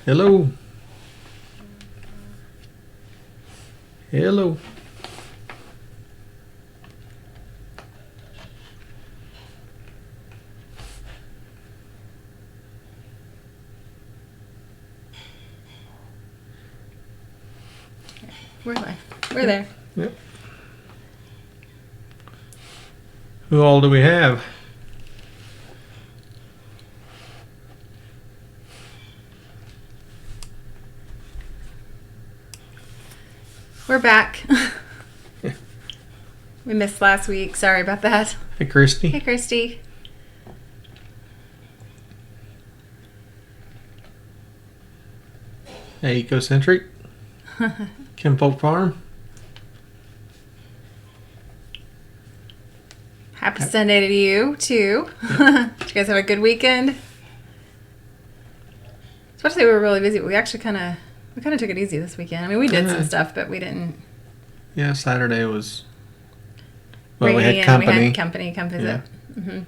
Hello. Hello. We're there. We're there. Yep. Who all do we have? We're back. We missed last week. Sorry about that. Hey, Christy. Hey, Christy. Hey, Ecocentric. Kinfolk Farm. Happy Sunday to you, too. Did you guys have a good weekend? Especially we were really busy. We actually kind of took it easy this weekend. I mean, we did some stuff, but we didn't. Yeah, Saturday was. Well, Rainy, we had and company. we had company come visit. Yeah. Mm-hmm.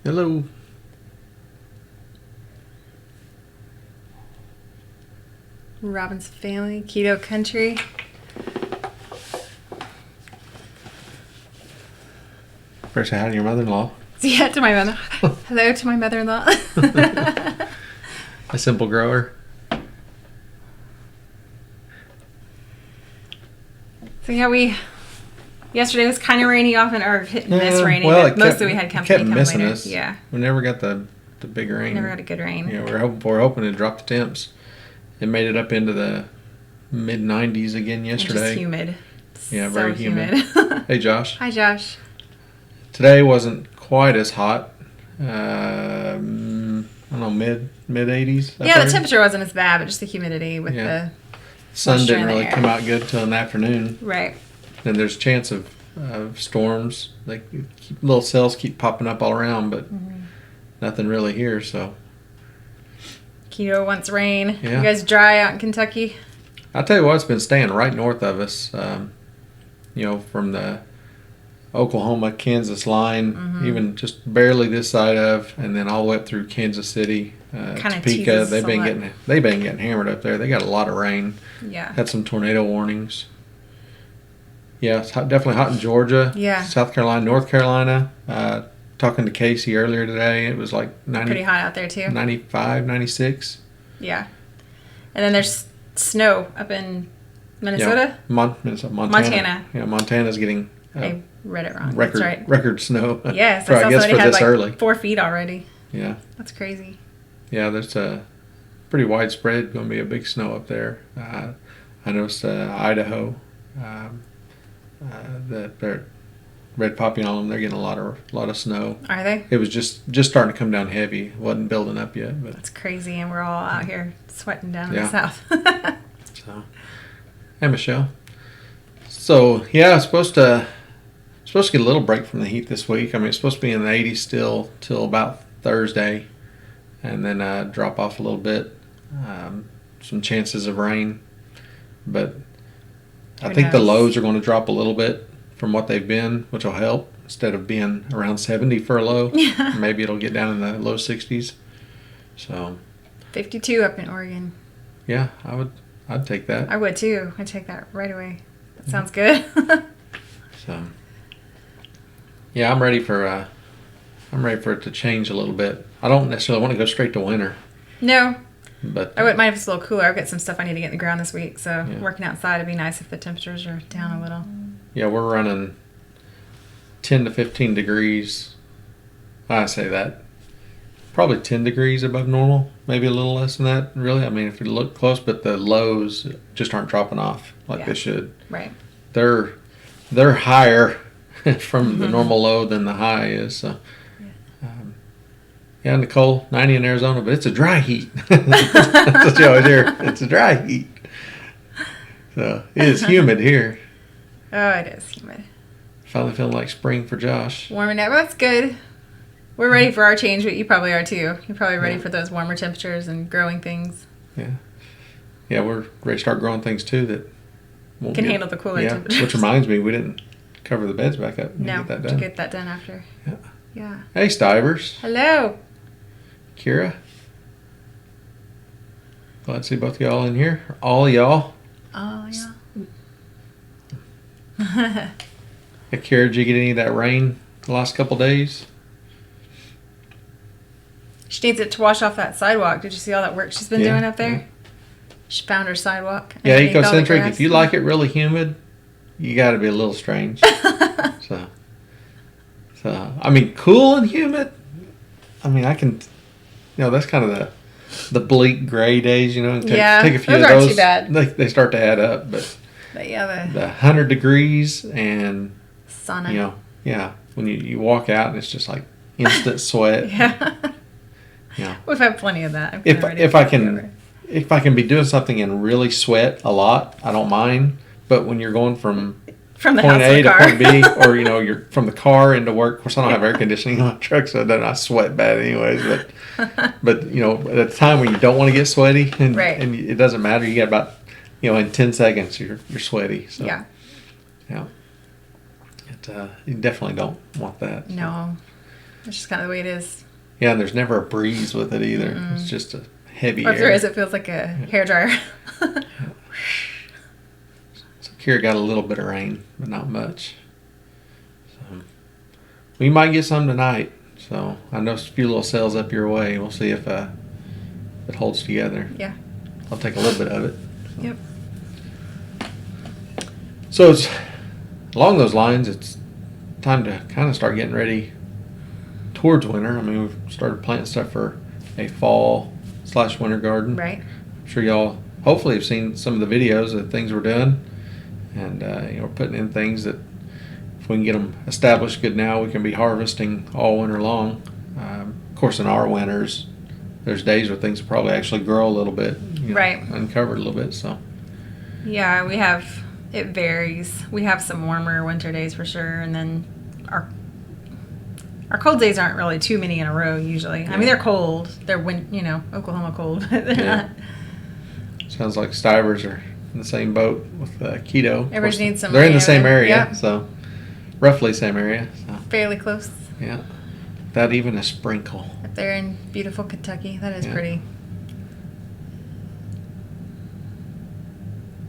Hello. Robin's family, Keto Country. First, say hi to your mother-in-law. Yeah, to my mother. Hello to my mother-in-law. A simple grower. So yeah, yesterday was kind of rainy off or hit and miss rainy, well, but mostly we had company come missing later. us. Yeah, We never got the big rain. never got a good rain. Yeah, we were hoping to drop the temps. It made it up into the mid 90s again yesterday. Just humid. Yeah, So very humid. Hey, Josh. Hi, Josh. Today wasn't quite as hot. I don't know, mid 80s. Yeah, the temperature wasn't as bad, but just the humidity with the sun moisture didn't in the really air. come out good till in the afternoon. Right. And there's a chance of storms. Little cells keep popping up all around, but nothing really here. So Keto wants rain. Yeah. You guys dry out in Kentucky? I'll tell you what, it's been staying right north of us. From the Oklahoma-Kansas line, even just barely this side of, and then all the way up through Kansas City, Topeka. They've been getting hammered up there. They got a lot of rain. Yeah. Had some tornado warnings. Yeah, it's definitely hot in Georgia. Yeah. South Carolina, North Carolina. Talking to Casey earlier today, it was like 90, Pretty hot out there too. 95, 96. Yeah. And then there's snow up in Minnesota. Yeah, Montana. Yeah, Montana's getting I read it wrong. record That's right. record snow. Yes, for, I saw guess somebody for had this like early. 4 feet already. Yeah. That's crazy. Yeah, there's a pretty widespread. Going to be a big snow up there. I noticed Idaho. That they're red poppy on them. They're getting a lot of snow. Are they? It was just starting to come down heavy. It wasn't building up yet, but That's crazy, and we're all out here sweating down in Yeah. the south. so. Hey, Michelle. So yeah, it's supposed to get a little break from the heat this week. I mean, it's supposed to be in the 80s still till about Thursday, and then drop off a little bit. Some chances of rain, but I think the lows are going to drop a little bit from what they've been, which will help. Instead of being around 70 for a low, Yeah. maybe it'll get down in the low 60s. So 52 up in Oregon. yeah, I'd take that. I would too. I'd take that right away. That sounds good. So yeah, I'm ready for it to change a little bit. I don't necessarily want to go straight to winter, No, but I wouldn't mind if it's a little cooler. I've got some stuff I need to get in the ground this week, so Yeah. working outside would be nice if the temperatures are down a little. yeah, we're running 10 to 15 degrees. I say that. Probably 10 degrees above normal, maybe a little less than that, really. I mean, if you look close, but the lows just aren't dropping off like Yeah. they should. Right. They're higher from the normal low than the high is. So. Yeah, Nicole, 90 in Arizona, but it's a dry heat. That's what you always hear. It's a dry heat. So it is humid here. Oh, it is humid. Finally feeling like spring for Josh. Warming up. That's good. We're ready for our change, but you probably are too. You're probably ready for those warmer temperatures and growing things. Yeah. Yeah, we're ready to start growing things too that won't Can handle the cooler temperatures. Which reminds me, we didn't cover the beds back up. No, Get that to done. get that done after. Yeah. Yeah. Hey, Stivers. Hello. Kira. Glad to see both of y'all in here. All of y'all. Oh, yeah. Hey, Kara, did you get any of that rain the last couple days? She needs it to wash off that sidewalk. Did you see all that work she's been Yeah, doing up there? yeah. She found her sidewalk. Yeah, underneath all the ecocentric. grass. If you like it really humid, you got to be a little strange. So, I mean, cool and humid. I mean, I can, that's kind of the bleak gray days, and take a few those of aren't those. too bad. They start to add up, but yeah, the 100 degrees and sauna. when you walk out and it's just like instant sweat. Yeah. We've had plenty of that. If I can be doing something and really sweat a lot, I don't mind. But when you're going from the point house A to to car. point B, or you're from the car into work. Of course, I don't have air conditioning on my truck, so then I sweat bad anyways. But at the time when you don't want to get sweaty, and it doesn't matter, you got about in 10 seconds you're sweaty. So yeah. You definitely don't want that. So. No, it's just kind of the way it is. Yeah, and there's never a breeze with it either. Mm-mm. It's just a heavy or if air. there is, it feels like a hairdryer. So Kira got a little bit of rain, but not much. So we might get some tonight. So I know a few little cells up your way. We'll see if it holds together. Yeah. I'll take a little bit of it. So. Yep. So it's along those lines. It's time to kind of start getting ready towards winter. I mean, we've started planting stuff for a fall/winter garden. Right. I'm sure y'all hopefully have seen some of the videos of things we're doing, and we're putting in things that if we can get them established good now, we can be harvesting all winter long. Of course, in our winters, there's days where things probably actually grow a little bit, uncovered a little bit. So yeah, we have. It varies. We have some warmer winter days for sure, and then our cold days aren't really too many in a row usually. Yeah. I mean, they're cold. They're Oklahoma cold, but they're not. Sounds like Stivers are in the same boat with keto. Everybody needs some. They're in the same area, so roughly same area. So. Fairly close. Yeah, without even a sprinkle. If they're in beautiful Kentucky, that is pretty.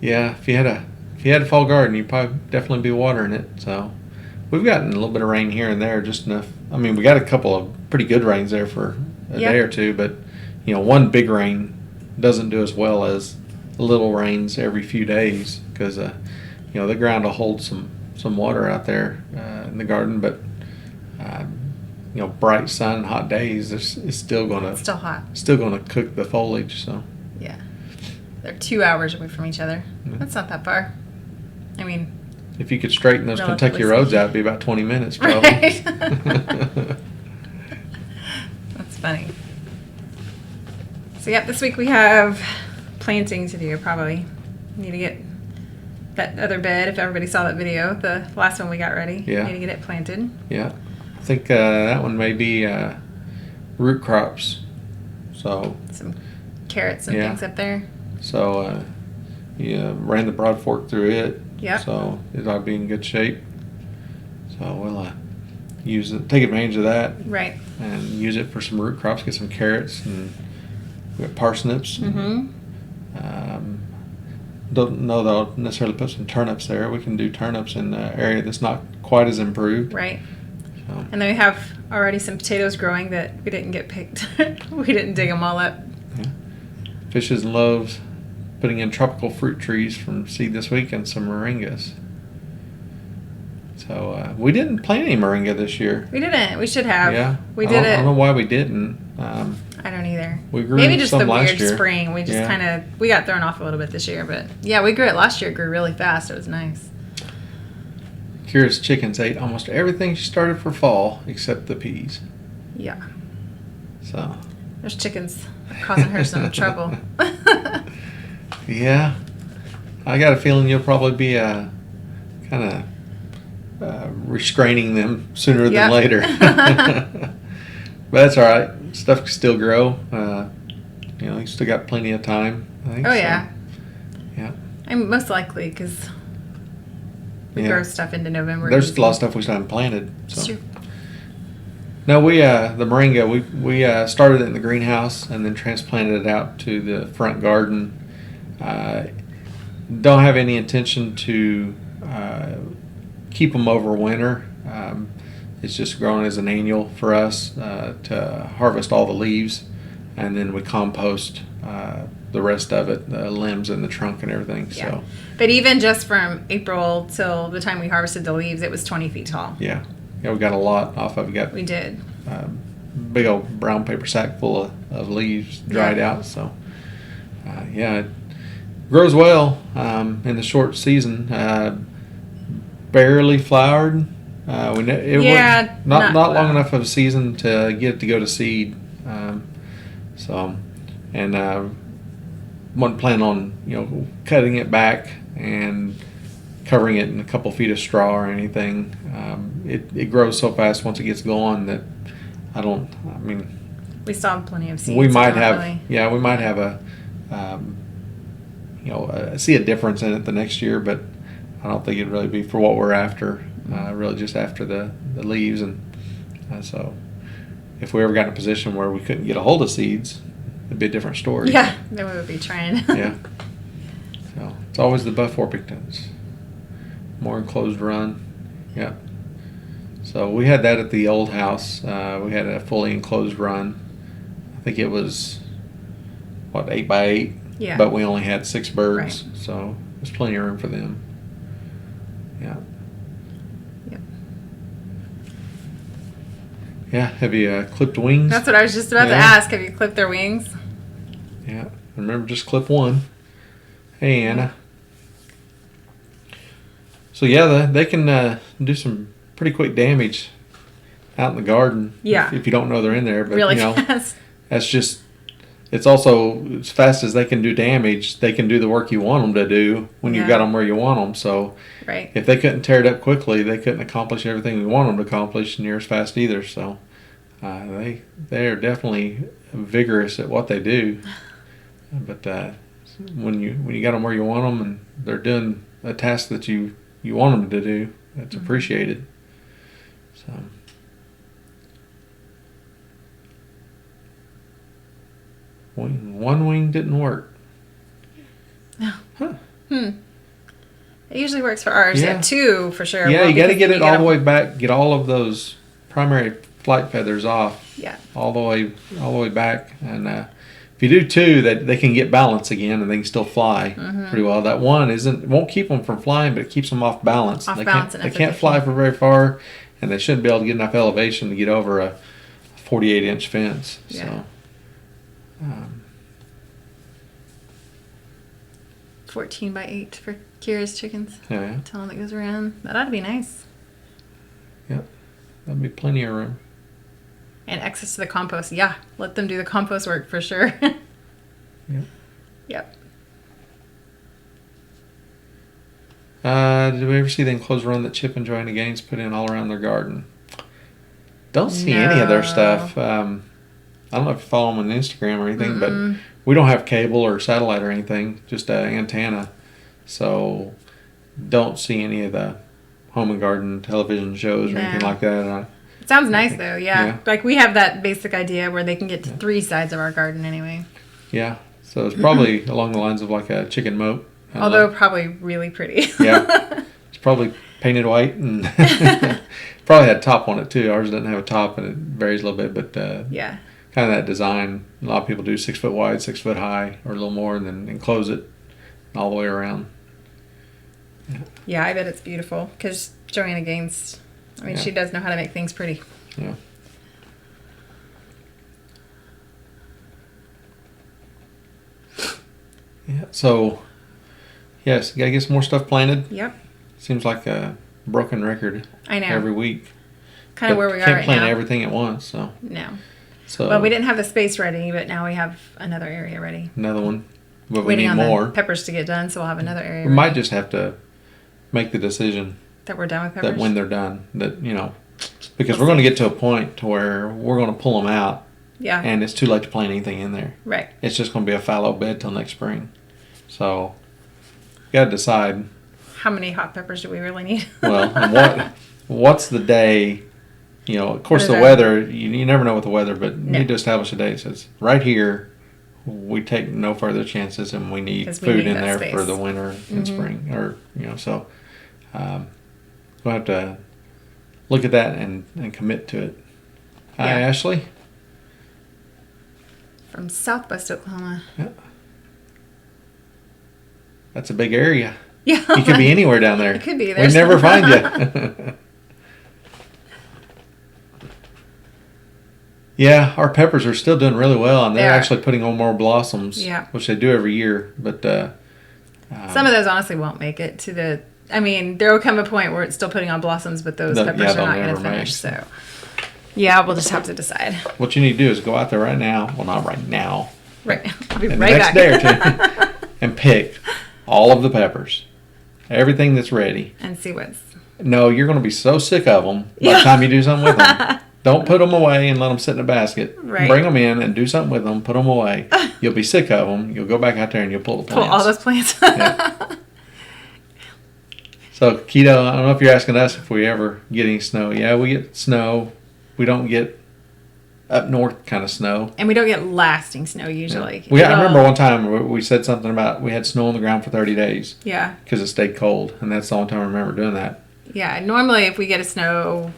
Yeah, if you had a fall garden, you'd probably definitely be watering it. So we've gotten a little bit of rain here and there, just enough. I mean, we got a couple of pretty good rains there for a day or two, but one big rain doesn't do as well as little rains every few days because the ground will hold some water out there in the garden, but bright sun, hot days, it's still hot. Still gonna cook the foliage. So yeah, they're 2 hours away from each other. Mm-hmm. That's not that far. I mean, if you could straighten those Kentucky roads out, it'd be about 20 minutes probably. Right. That's funny. So this week we have planting to do. Probably need to get that other bed. If everybody saw that video, the last one we got ready. Yeah. Need to get it planted. Yeah, I think that one may be root crops. So some carrots and things up there. So ran the broad fork through it. Yeah. So it ought to be in good shape. So we'll use it, take advantage of that. Right. And use it for some root crops. Get some carrots and we got parsnips. Mm-hmm. Don't know that I'll necessarily put some turnips there. We can do turnips in an area that's not quite as improved. Right. So. And then we have already some potatoes growing that we didn't get picked. We didn't dig them all up. Yeah. Fishes and loaves. Putting in tropical fruit trees from seed this week and some moringas. So we didn't plant any moringa this year. We didn't. We should have. Yeah. We did it. I don't know why we didn't. I don't either. We grew maybe just some the last weird year. spring. We just we got thrown off a little bit this year, but yeah, we grew it last year. It grew really fast. It was nice. Kira's chickens ate almost everything she started for fall except the peas. Yeah. So. Those chickens are causing her some trouble. Yeah, I got a feeling you'll probably be kind of restraining them sooner than later. But that's all right. Stuff can still grow. You still got plenty of time, I think. Oh, yeah. Yeah. I'm most likely because we grow stuff into November. There's a lot of stuff we still haven't planted. So. It's true. No, we the moringa we started it in the greenhouse and then transplanted it out to the front garden. Uh, don't have any intention to keep them over winter. It's just growing as an annual for us to harvest all the leaves, and then we compost the rest of it, the limbs and the trunk and everything. Yeah. So, But even just from April till the time we harvested the leaves, it was 20 feet tall. yeah, we got a lot off of it. Got We did. big old brown paper sack full of leaves dried out. So, yeah, it grows well in the short season. Barely flowered. It Yeah, was not long well. enough of a season to get it to go to seed. So, and wasn't planning on cutting it back and covering it in a couple feet of straw or anything. It grows so fast once it gets going that I mean, We still have plenty of seeds. we so might not have really. we might have see a difference in it the next year, but I don't think it'd really be for what we're after. Really just after the leaves, and so if we ever got in a position where we couldn't get a hold of seeds, it'd be a different story. Yeah, then we would be trying. Yeah. So it's always the Buff Orpingtons. More enclosed run. Yeah. So we had that at the old house. We had a fully enclosed run. I think it was 8x8. Yeah. But we only had 6 birds, Right. so there's plenty of room for them. Yeah. Yep. Yeah. Have you clipped wings? That's what I was just about to Yeah. ask. Have you clipped their wings? Yeah. Remember, just clip one. Hey, Anna. So yeah, they can do some pretty quick damage out in the garden. Yeah. If you don't know they're in there, but Really fast. that's just. It's also as fast as they can do damage, they can do the work you want them to do when you've Yeah. got them where you want them. So Right. if they couldn't tear it up quickly, they couldn't accomplish everything we want them to accomplish near as fast either. So they are definitely vigorous at what they do. But when you got them where you want them and they're doing a task that you want them to do, that's appreciated. So. One wing didn't work. Huh. It usually works for ours. Yeah. Yeah, 2 for sure. Yeah, Well, you got to because get it you all the them- way back. Get all of those primary flight feathers off. Yeah. All the way back. And if you do 2, that they can get balance again and they can still fly pretty well. That one won't keep them from flying, but it keeps them off balance. Off they balance can't, enough they can't that they fly can- for very far, and they shouldn't be able to get enough elevation to get over a 48-inch fence. Yeah. So. 14 by 8 for Kira's chickens. Yeah, Tell them it goes around. That ought to be nice. that'd be plenty of room. And access to the compost. Yeah, let them do the compost work for sure. Yep. Yep. Did we ever see the enclosed run that Chip and Joanna Gaines put in all around their garden? Don't see any of their No. stuff. I don't know if you follow them on Instagram or anything, but we don't have cable or satellite or anything, just an antenna. So don't see any of the home and garden television shows or anything No. like that. It sounds nice though, yeah. Yeah. Like we have that basic idea where they can get to 3 sides of our garden anyway. Yeah, so it's probably along the lines of like a chicken moat. I don't Although know. probably really pretty. Yeah. It's probably painted white and probably had a top on it too. Ours doesn't have a top and it varies a little bit, but Yeah. kind of that design. A lot of people do 6 foot wide, 6 foot high, or a little more, and then enclose it all the way around. Yeah, I bet it's beautiful because Joanna Gaines, I mean, Yeah. she does know how to make things pretty. Yeah. Yeah. So, yes, you gotta get some more stuff planted. Yep. Seems like a broken record I know. every week. Kind of But where we are can't right plant now. everything at once. So, No. so Well, we didn't have the space ready, but now we have another area ready. another one, but we Waiting need on more. the peppers to get done, so we'll have another area We ready. might just have to make the decision that we're done with peppers. that when they're done, that because we're going to get to a point to where we're going to pull them out, Yeah. and it's too late to plant anything in there. Right. It's just going to be a fallow bed till next spring. So, you got to decide. How many hot peppers do we really need? Well, and what's the day You know, of course, What the is that? weather, you never know with the weather, but you No. need to establish a date that says, right here, we take no further chances and we need 'Cause we food need in that there space. for the winter and spring. Or, you know, so we'll have to look at that and commit to it. Hi, Yeah. Ashley. From Southwest Oklahoma. Yeah. That's a big area. Yeah. You could be anywhere down there. It could be. We'd There's never some- find you. Yeah, our peppers are still doing really well, and they're They are. actually putting on more blossoms, Yeah. which they do every year. But Some of those honestly won't make it to the. I mean, there will come a point where it's still putting on blossoms, but those Yeah, peppers they'll are not going never to finish. make. So, yeah, we'll just have to decide. what you need to do is go out there right now. Well, not right now. Right. I'll be In right the next back. day or two, and pick all of the peppers, everything that's ready. And see what's. No, you're going to be so sick of them by Yeah. the time you do something with them. Don't put them away and let them sit in a basket. Right. Bring them in and do something with them. Put them away. You'll be sick of them. You'll go back out there and you'll pull the Pull plants. all those plants. Yeah. So, Keto, I don't know if you're asking us if we ever get any snow. Yeah, we get snow. We don't get up north kind of snow. And we don't get lasting snow usually. I remember one time we said something about we had snow on the ground for 30 days Yeah. because it stayed cold. And that's the only time I remember doing that. Yeah. Normally, if we get a snow,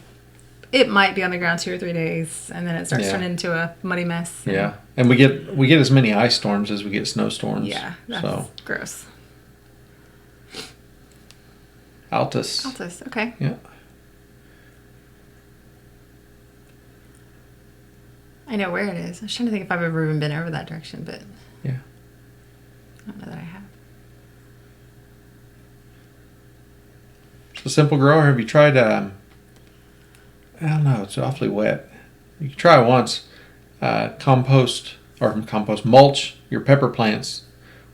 it might be on the ground 2 or 3 days, and then it starts Yeah. turning into a muddy mess. Yeah. And we get as many ice storms as we get snowstorms. Yeah. That's So, gross. Altus. Altus. Okay. Yeah. I know where it is. I was trying to think if I've ever even been over that direction, but Yeah. I don't know that I have. So, Simple Grower, have you tried, I don't know, it's awfully wet. You can try it once. Mulch your pepper plants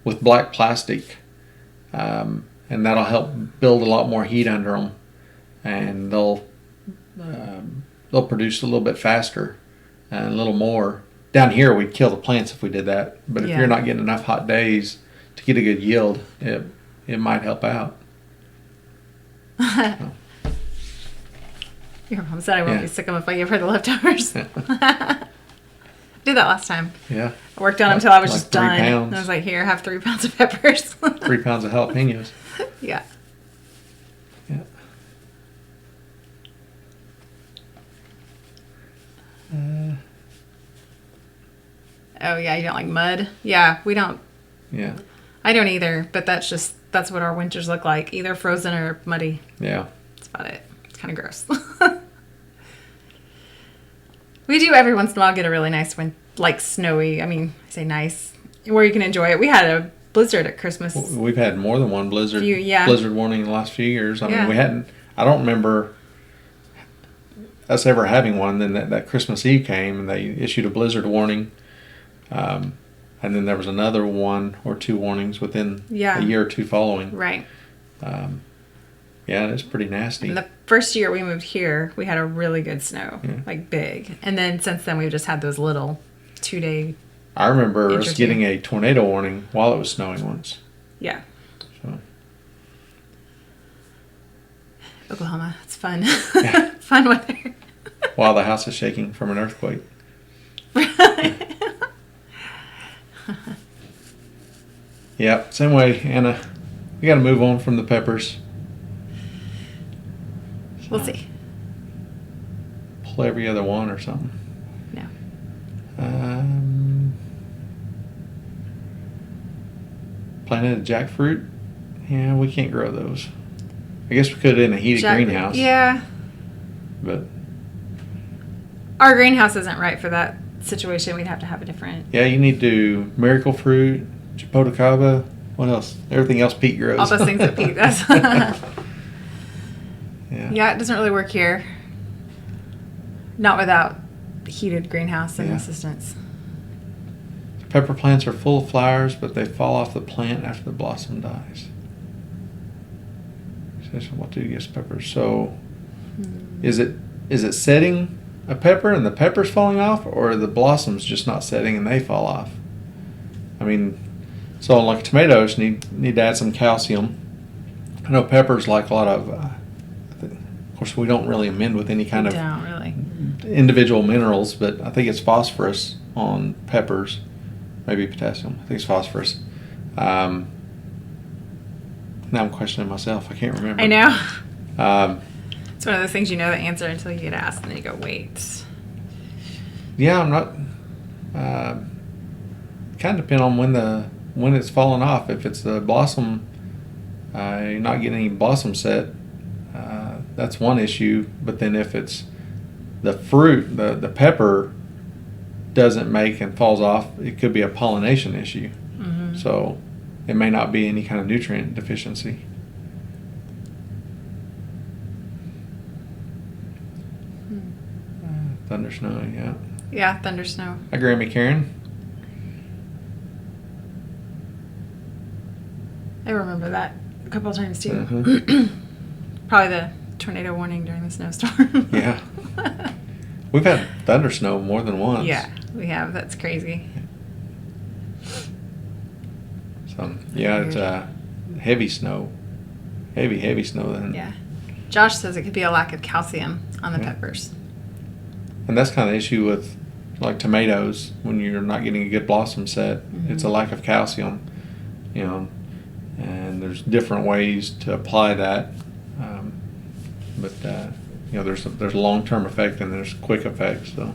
with black plastic. And that'll help build a lot more heat under them. And they'll produce a little bit faster and a little more. Down here, we'd kill the plants if we did that. But if Yeah. you're not getting enough hot days to get a good yield, it might help out. Your mom said I won't Yeah. be sick of them if I give her the leftovers. Did that last time. Yeah. I worked on them until I was Like just 3 done. pounds. And I was like, here, have 3 pounds of peppers. 3 pounds of jalapenos. Yeah. Yeah. Oh, yeah, you don't like mud? Yeah, we don't. Yeah. I don't either, but that's what our winters look like. Either frozen or muddy. Yeah. That's about it. It's kind of gross. We do every once in a while get a really nice one, like snowy. I mean, I say nice, where you can enjoy it. We had a blizzard at Christmas. We've had more than one blizzard blizzard warning in the last few years. I mean, we hadn't. I don't remember us ever having one. Then that Christmas Eve came and they issued a blizzard warning, and then there was another 1 or 2 warnings within a year or two following. Right. Yeah, it's pretty nasty. And the first year we moved here, we had a really good snow, like big. And then since then, we've just had those little 2-day. I remember us Interesting. getting a tornado warning while it was snowing once. Yeah. So. Oklahoma. It's fun. Yeah. Fun weather. While the house is shaking from an earthquake. Yeah, same way, Anna. We got to move on from the peppers. We'll see. Pull every other one or something. No. Planted jackfruit. Yeah, we can't grow those. I guess we could in a heated greenhouse. Yeah. But Our greenhouse isn't right for that situation. We'd have to have a different. yeah, you need to miracle fruit, chapotacaba. What else? Everything else Pete grows. All those things that Pete does. Yeah, it doesn't really work here. Not without heated greenhouse and Yeah. assistance. Pepper plants are full of flowers, but they fall off the plant after the blossom dies. Says, what do you guess peppers? So, is it setting a pepper and the pepper's falling off, or are the blossoms just not setting and they fall off? I mean, so like tomatoes need to add some calcium. I know peppers like a lot of. Of course, we don't really amend with any kind of Don't really. individual minerals, but I think it's phosphorus on peppers, maybe potassium. I think it's phosphorus. Now I'm questioning myself. I can't remember. I know. Um, It's one of those things you know the answer until you get asked, and then you go, wait. yeah, I'm not. Kind of depend on when it's falling off. If it's the blossom, you're not getting any blossom set. That's one issue. But then if it's the fruit, the pepper doesn't make and falls off, it could be a pollination issue. Mm-hmm. So it may not be any kind of nutrient deficiency. Thunder snow, yeah. Yeah, thunder snow. Hi, Grammy Karen. I remember that a couple of times too. Mhm. Probably the tornado warning during the snowstorm. Yeah. We've had thunder snow more than once. Yeah, we have. That's crazy. So yeah, it's heavy snow. Heavy snow then. Yeah. Josh says it could be a lack of calcium on the Yeah. peppers. And that's kind of the issue with like tomatoes when you're not getting a good blossom set. Mm-hmm. It's a lack of calcium, you know. And there's different ways to apply that. But you know, there's a long-term effect and there's quick effects. So.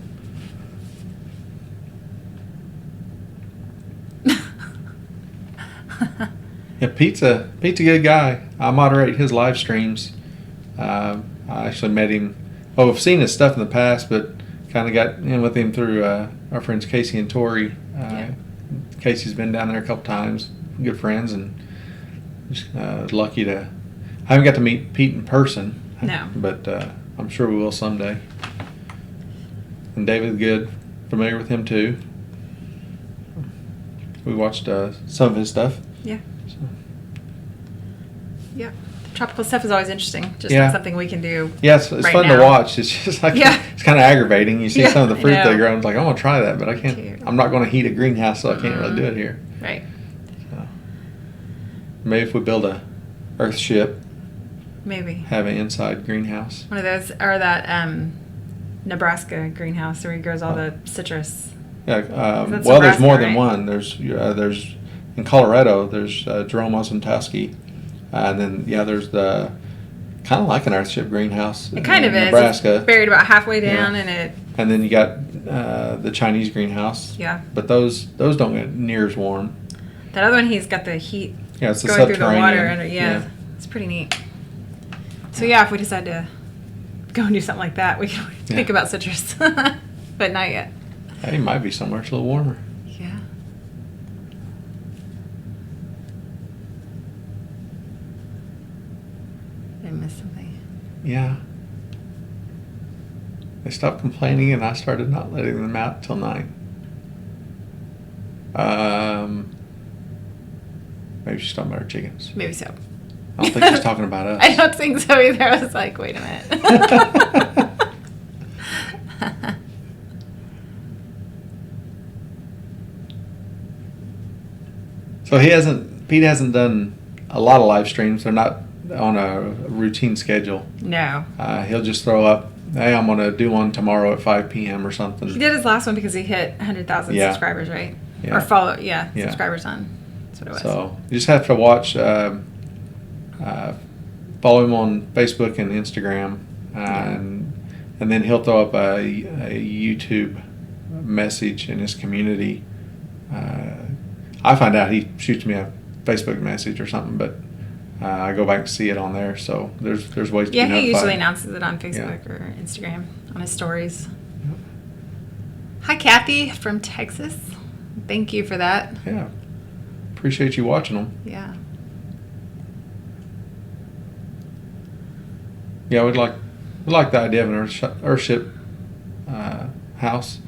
Yeah, Pete's a good guy. I moderate his live streams. I actually met him. Oh, I've seen his stuff in the past, but kind of got in with him through our friends Casey and Tori. Yeah. Casey's been down there a couple times. Good friends, and just lucky to. I haven't got to meet Pete in person. No. But I'm sure we will someday. And David Good, familiar with him too. We watched some of his stuff. Yeah. So. Yeah. Tropical stuff is always interesting. Just Yeah. not something we can do. Yeah, it's right fun now. to watch. It's just like Yeah. it's kind of aggravating. You see Yeah, some of the I fruit they know. grow. It's like I want to try that, but I can't. Cute. I'm not going to heat a greenhouse, so I can't really do it here. Right. So, maybe if we build a earth ship, Maybe. have an inside greenhouse. One of those, or that Nebraska greenhouse where he grows all the citrus. Yeah. That's Well, there's Nebraska, more than right? one. There's in Colorado. There's Jerome Osentowski, and then there's the kind of like an earthship greenhouse. It kind of is. Nebraska. It's buried about halfway down, Yeah. and it. And then you got the Chinese greenhouse. Yeah. But those don't get near as warm. That other one, he's got the heat Yeah, it's a going through the subterranean. water under. Yeah, it's pretty neat. So yeah, if we decide to go and do something like that, we can think about citrus, but not yet. Hey, it might be somewhere it's a little warmer. Yeah. I missed something. Yeah. They stopped complaining, and I started not letting them out till 9. Maybe she's talking about her chickens. Maybe so. I don't think she's talking about us. I don't think so either. I was like, wait a minute. So Pete hasn't done a lot of live streams. They're not on a routine schedule. No. He'll just throw up, hey, I'm going to do one tomorrow at 5 p.m. or something. He did his last one because he hit 100,000 Yeah. subscribers, right? Yeah. Or follow, Yeah. subscribers on. That's what it was. So you just have to watch, follow him on Facebook and Instagram, and then he'll throw up a YouTube message in his community. I find out he shoots me a Facebook message or something, but I go back and see it on there. So there's ways to be Yeah, notified. he usually announces it on Facebook or Instagram on his stories. Yep. Hi, Kathy from Texas. Thank you for that. Yeah, appreciate you watching them. Yeah. Yeah, we like the idea of an earthship house.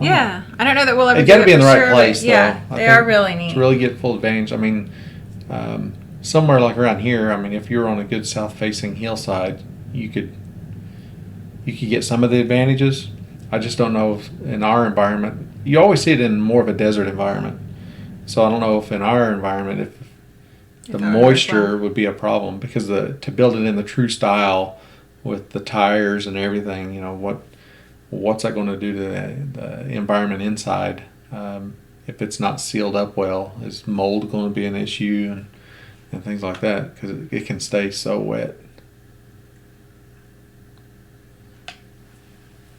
Yeah, I don't know that we'll ever. It got to do be in the for right sure, but place, yeah, though. I they think are really neat. To really get full advantage. I mean, somewhere like around here, I mean, if you're on a good south-facing hillside, you could get some of the advantages. I just don't know if in our environment. You always see it in more of a desert environment. So I don't know if in our environment, if the that would work moisture well. would be a problem, because to build it in the true style with the tires and everything, you know, what what's that going to do to the environment inside? If it's not sealed up well, is mold going to be an issue and things like that? Because it can stay so wet.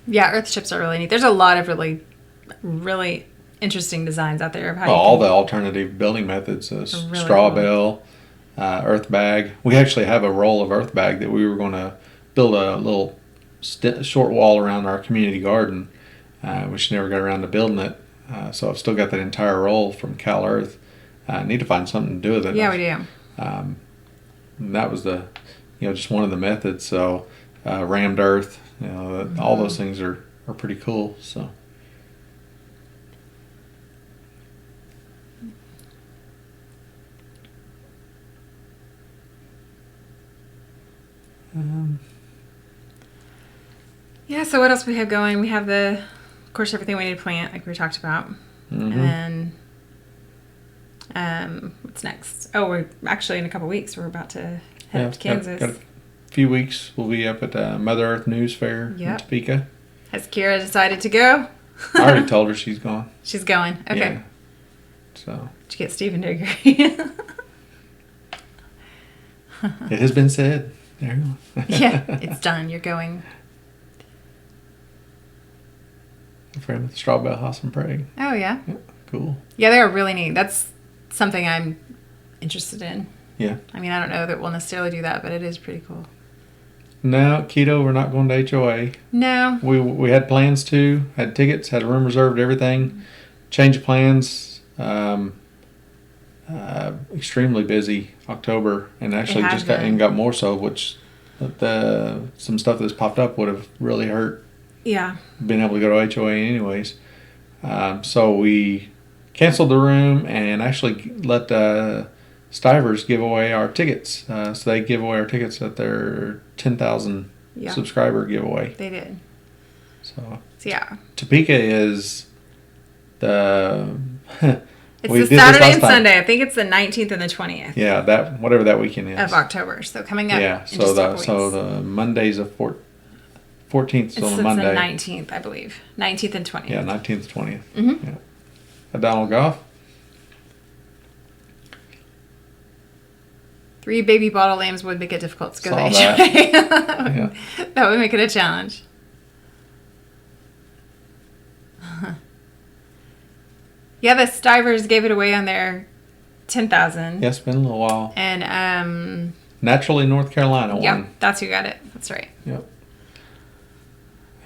Yeah, earth chips are really neat. There's a lot of really, really interesting designs out there of how All the alternative building methods, really straw cool. bale, earth bag. We actually have a roll of earth bag that we were going to build a little short wall around our community garden. We just never got around to building it. So I've still got that entire roll from Cal Earth. I need to find something to do with it. Yeah, we do. And that was just one of the methods. So rammed earth, all those things are pretty cool. So. Yeah, so what else we have going? We have of course, everything we need to plant, like we talked about. And then, what's next? Oh, we're actually in a couple weeks, we're about to head up to Kansas. Got a few weeks. We'll be up at Mother Earth News Fair in Topeka. Has Kira decided to go? I already told her she's gone. She's going. Okay. Yeah. So. Did you get Stephen to agree? It has been said. There you go. Yeah, it's done. You're going. A friend with the Straw Bale House and Prairie. Oh, yeah? Yeah, cool. Yeah, they are really neat. That's something I'm interested in. Yeah. I mean, I don't know that we'll necessarily do that, but it is pretty cool. No, keto, we're not going to HOA. No. We had plans to, had tickets, had a room reserved, everything. Change of plans. Extremely busy October, and actually just got more so, which some stuff that's popped up would have really hurt. Yeah. Being able to go to HOA anyways. So we canceled the room and actually let Stivers give away our tickets. So they give away our tickets at their 10,000 subscriber giveaway. They did. So yeah. Topeka is the... It's the Saturday and Sunday. I think it's the 19th and the 20th. Yeah, whatever that weekend is. Of October. So coming up. Yeah, so the Monday's the 14th is on a Monday. It's the 19th, I believe. 19th and 20th. Yeah, 19th, 20th. Mm-hmm. Yeah. At Donald Goff. 3 baby bottle lambs would make it difficult to go to HOA. Yeah. That would make it a challenge. Yeah, the Stivers gave it away on their 10,000. Yeah, it's been a little while. And Naturally, North Carolina won. Yep, that's who got it. That's right. Yep.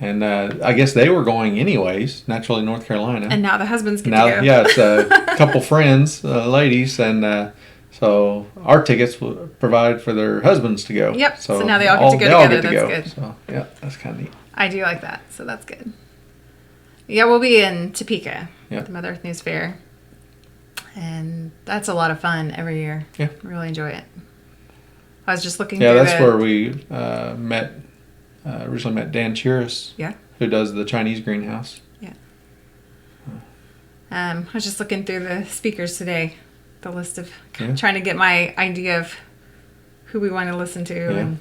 And I guess they were going anyways, Naturally, North Carolina. And now the husbands get to go. Yeah, it's a couple friends, ladies, and so our tickets will provide for their husbands to go. Yep, so now they all get to go together. That's good. So, yeah, that's kind of neat. I do like that, so that's good. Yeah, we'll be in Topeka. Yep. The Mother Earth News Fair. And that's a lot of fun every year. Yeah. I really enjoy it. I was just looking through that's where we originally met Dan Chiris. Yeah. Who does the Chinese greenhouse. Yeah. I was just looking through the speakers today. The list of trying to get my idea of who we want to listen to. Yeah. And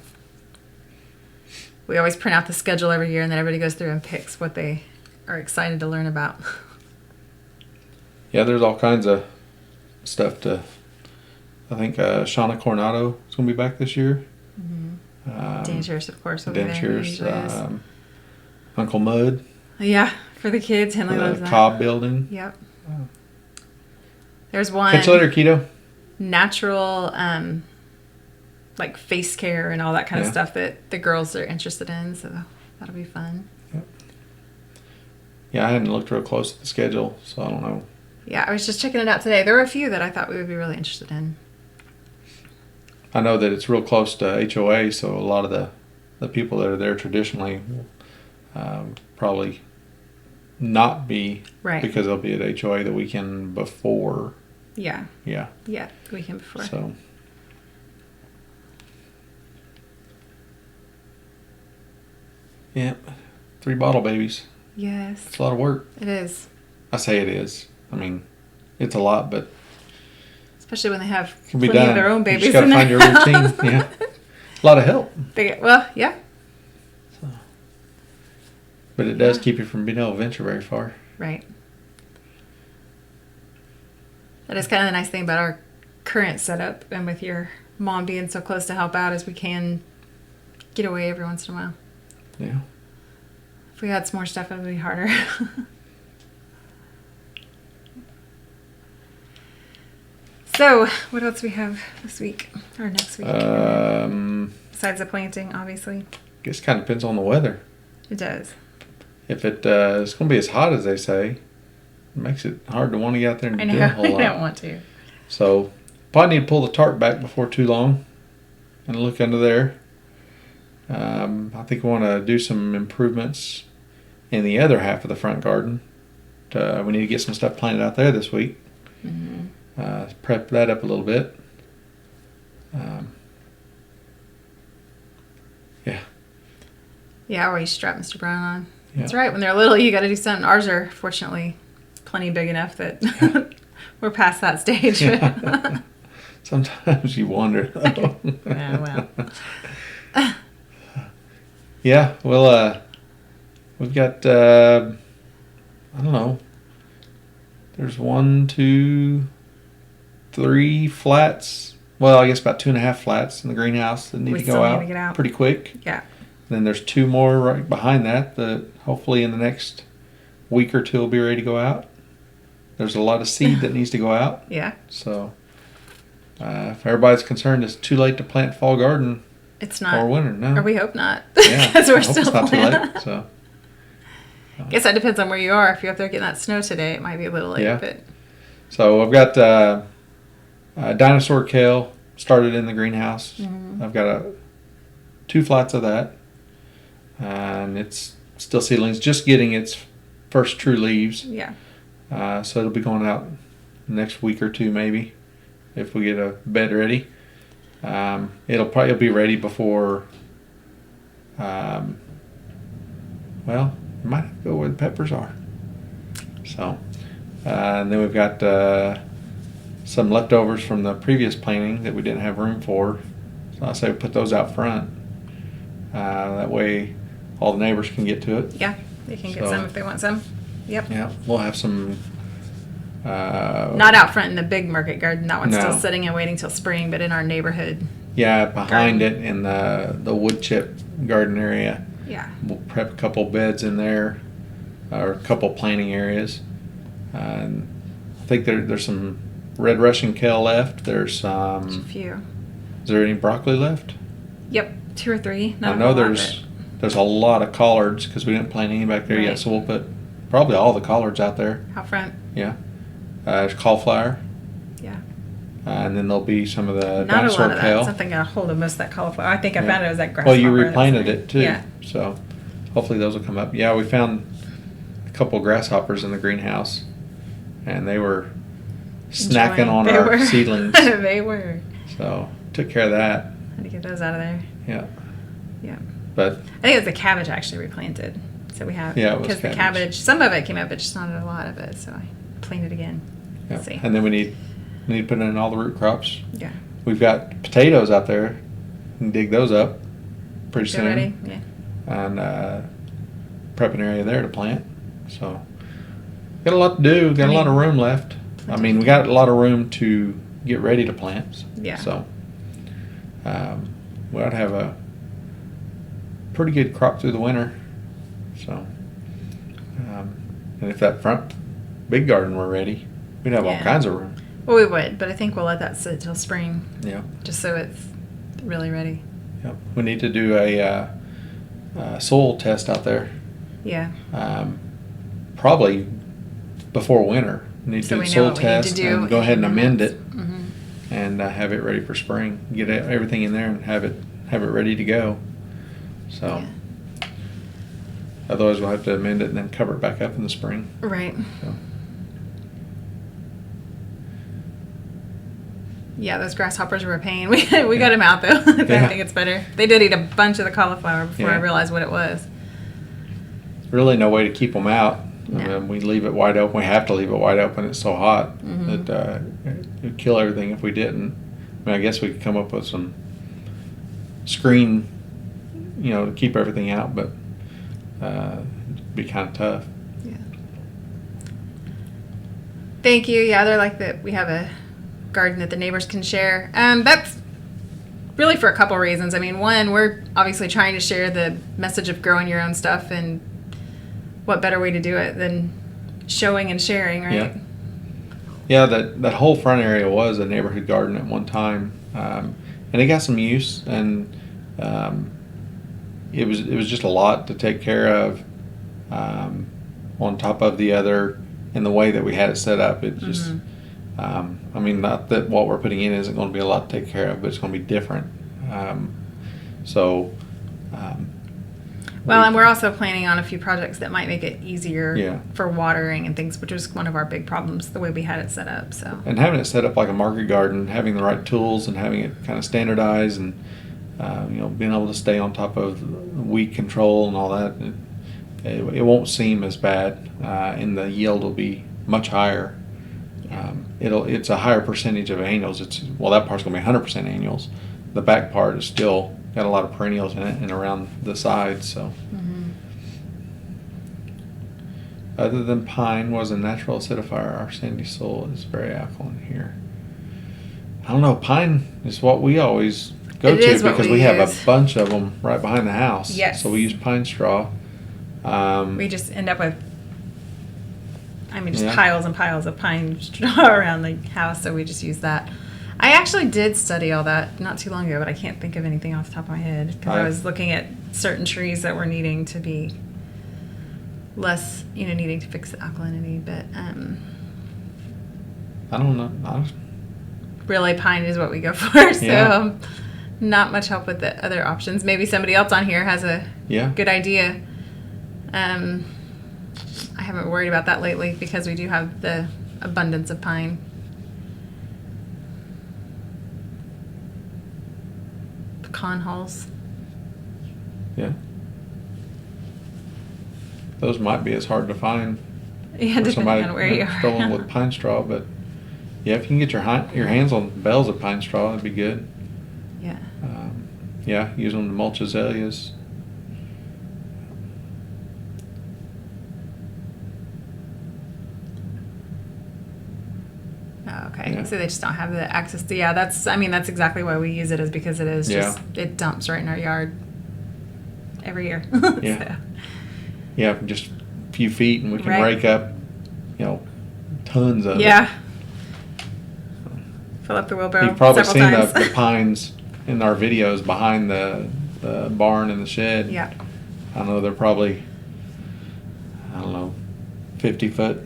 we always print out the schedule every year and then everybody goes through and picks what they are excited to learn about. Yeah, there's all kinds of stuff to... I think Shauna Coronado is going to be back this year. Mm-hmm. Dan Cheers, of course. Dan Cheers. Uncle Mud. Yeah, for the kids. Henley loves that. Cobb Building. Yep. There's one. Catch you later, Keto. Natural, like face care and all that kind of stuff that the girls are interested in. So that'll be fun. Yep. Yeah, I hadn't looked real close at the schedule, so I don't know. Yeah, I was just checking it out today. There were a few that I thought we would be really interested in. I know that it's real close to HOA, so a lot of the people that are there traditionally will probably not be, because they'll be at HOA the weekend before. Yeah. Yeah. Yeah, the weekend before. So. Yep. 3 bottle babies. Yes. It's a lot of work. It is. I say it is. I mean, it's a lot, but... Especially when they have plenty of their own babies. You just got to find your routine. Yeah. A lot of help. Yeah. So. But it does Yeah. keep you from being able to venture very far. Right. That is kind of the nice thing about our current setup, and with your mom being so close to help out, is we can get away every once in a while. Yeah. If we had some more stuff, it would be harder. So, what else we have this week or next week? Besides the planting, obviously. Guess kind of depends on the weather. It does. If it's going to be as hot as they say, it makes it hard to want to get out there and I do know. a whole lot. I don't want to. So, probably need to pull the tarp back before too long and look under there. I think we want to do some improvements in the other half of the front garden. We need to get some stuff planted out there this week. Mm-hmm. Prep that up a little bit. Yeah. Yeah, or you strap Mr. Brown on. Yeah. That's right. When they're little, you got to do something. Ours are fortunately plenty big enough that we're past that stage. Yeah. Sometimes you wonder. Yeah, well. Yeah, well, we've got, I don't know, there's 1, 2, 3 flats. Well, I guess about 2.5 flats in the greenhouse that need We to go still need out, to get out. pretty quick. Yeah. Then there's 2 more right behind that hopefully in the next week or 2 will be ready to go out. There's a lot of seed that needs to go out. Yeah. So if everybody's concerned it's too late to plant fall garden It's not. or winter, no. Or we hope not. Yeah, Because I we're hope still it's not too planning. late. So Guess that depends on where you are. If you're up there getting that snow today, it might be a little late. Yeah. But So I've got dinosaur kale started in the greenhouse. Mhm. I've got 2 flats of that, and it's still seedlings, just getting its first true leaves. yeah. So it'll be going out next week or 2 maybe, if we get a bed ready. It'll probably be ready before. Well, you might have to go where the peppers are. So, and then we've got some leftovers from the previous planting that we didn't have room for. So I say we put those out front. That way, all the neighbors can get to it. Yeah. They can get So- some if they want some. Yep. Yeah, we'll have some. Not out front in the big market garden. That one's still No. sitting and waiting till spring, but in our neighborhood. Yeah, behind garden. it in the wood chip garden area. Yeah. We'll prep a couple beds in there, or a couple planting areas. And I think there's some red Russian kale left. There's Just a few. is there any broccoli left? Yep. 2 or 3. Not I a know whole lot, there's a lot of collards because we didn't plant any back there yet, Right. so we'll put probably all the collards out there. but out front. Yeah. There's cauliflower, Yeah. and then there'll be some of the Not a dinosaur lot of kale. that. Something got a hold of most of that cauliflower. I think I Yeah. found it was that grasshopper. Well, you that's replanted there. it too, Yeah. so hopefully those will come up. Yeah, we found a couple grasshoppers in the greenhouse, and they were snacking Enjoying. on They our were. seedlings. They were. So took care of that. Had to get those out of there. Yeah, Yeah. but I think it was the cabbage actually replanted. So we have. Yeah, it was because the cabbage. cabbage, some of it came up, but just not a lot of it. So I planted again. yeah. See. And then we need to put in all the root crops. Yeah. We've got potatoes out there. We can dig those up pretty Feel soon. ready? Yeah. And prep an area there to plant. So got a lot to do. Got a lot of room left. I mean, we got a lot of room to get ready to plant. Yeah. So we ought to have a pretty good crop through the winter. So and if that front big garden were ready, we'd have all Yeah. kinds of room. Well, we would, but I think we'll let that sit till spring, Yeah. just so it's really ready. Yep. We need to do a soil test out there. Yeah. Probably before winter. We need to So do we the know soil what we need to test do and go ahead and in amend advance. it Mhm. and have it ready for spring. Get everything in there and have it ready to go. So otherwise we'll have to amend it and then cover it back up in the spring. Right. So. Yeah, those grasshoppers were a pain. We got them out though. I Yeah. think it's better. They did eat a bunch of the cauliflower before I Yeah. realized what it was. Really no way to keep them out. No. I mean, we leave it wide open. We have to leave it wide open. It's so hot Mhm. that it would kill everything if we didn't. I mean, I guess we could come up with some screen, to keep everything out, but be kind of tough. Yeah. Thank you. Yeah, they're like that. We have a garden that the neighbors can share. That's really for a couple reasons. I mean, one, we're obviously trying to share the message of growing your own stuff, and what better way to do it than showing and sharing, right? Yeah. Yeah, that whole front area was a neighborhood garden at one time, and it got some use, and it was just a lot to take care of, on top of the other, in the way that we had it set up. It just, I mean, not that what we're putting in isn't going to be a lot to take care of, but it's going to be different. So. Well, and we're also planning on a few projects that might make it easier Yeah. for watering and things, which was one of our big problems, the way we had it set up. So. And having it set up like a market garden, having the right tools and having it kind of standardized, and being able to stay on top of weed control and all that, it won't seem as bad, and the yield will be much higher. It's a higher percentage of annuals. That part's going to be 100% annuals. The back part is still got a lot of perennials in it and around the sides. So, other than pine was a natural acidifier, our sandy soil is very alkaline here. I don't know. Pine is what we always go It to is what because we we have use. a bunch of them right behind the house. Yes. So we use pine straw. We just end up with, just Yeah. piles and piles of pine straw around the house, so we just use that. I actually did study all that not too long ago, but I can't think of anything off the top of my head because I was looking at certain trees that were needing to be less, needing to fix the alkalinity, but I don't know. really pine is what we go for, so Yeah. not much help with the other options. Maybe somebody else on here has a good idea. I haven't worried about that lately because we do have the abundance of pine. Pecan hulls. Yeah. Those might be as hard to find. Yeah, for depending somebody on where you are. going with pine straw, but yeah, if you can get your hands on bales of pine straw, that'd be good. Yeah. Use them to mulch azaleas. Oh, okay. Yeah. So they just don't have the access to. Yeah, that's exactly why we use it, is because it is just it dumps right in our yard every year. Yeah. So. Yeah, just a few feet, and we can Right. rake up, tons of it. Yeah. Fill up the wheelbarrow. You've probably several seen times. the pines in our videos behind the barn and the shed. Yeah. I know they're probably, 50 foot.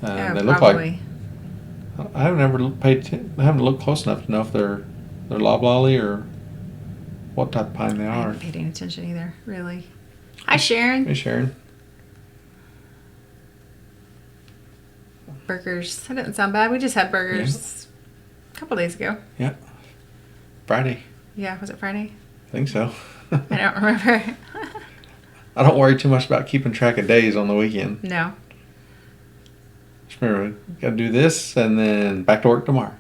Yeah, They look probably. like, I haven't ever I haven't looked close enough to know if they're loblolly or what type of pine they I are. haven't paid any attention either, really. Hi, Sharon. Hey, Sharon. Burgers. That didn't sound bad. We just had burgers a couple days ago. Yeah. Friday. Yeah, was it Friday? I think so. I don't remember. I don't worry too much about keeping track of days on the weekend. No. Just remember, got to do this and then back to work tomorrow.